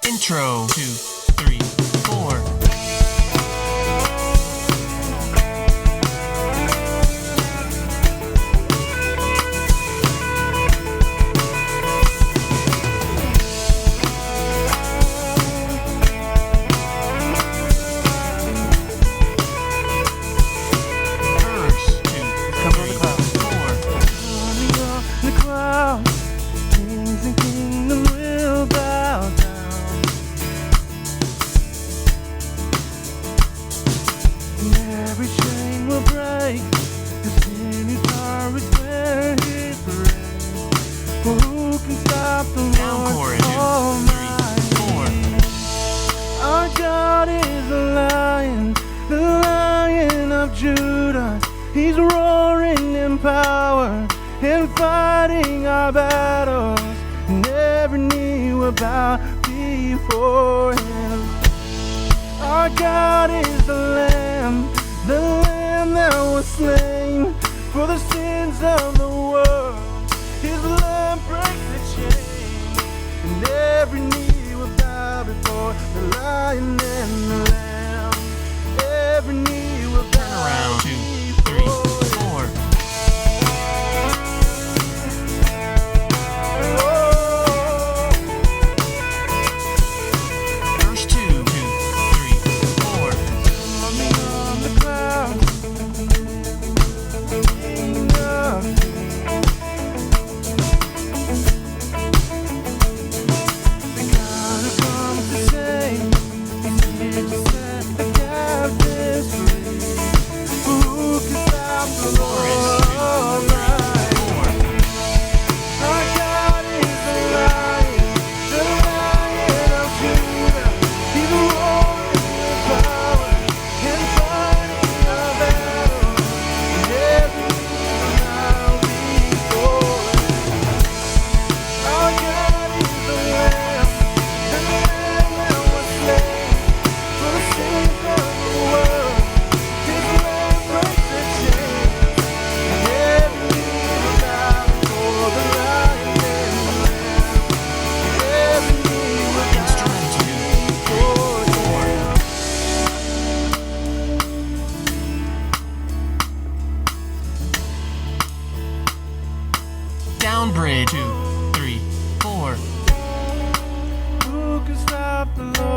Intro, 2, 3, 4. Every chain will break. His guitar is where he prays. For who can stop the Lord Almighty? Our God is the Lion of Judah. He's roaring in power and fighting our battles, and every knee will bow before him. Our God is the Lamb that was slain for the sins of the world. His blood breaks the chain, and every knee will bow before the Lion and the Lamb. Every knee will bow. Around 2, 3, 4. Verse 2, 2, 3, 4. On the clouds, King of Kings. The God who comes to save, He's here to set the captives free. Who can stop the Lord Almighty? Our God is the Lion of Judah. He's roaring with power and fighting our battles, and every knee will bow before him. Our God is the Lamb that was slain for the sins of the world. His blood breaks the chains, and every knee will bow before the Lion and the Lamb. Every knee will bow Instrument 2, 3, 4. Down bridge, 2, 3, 4. Who can stop the Lord?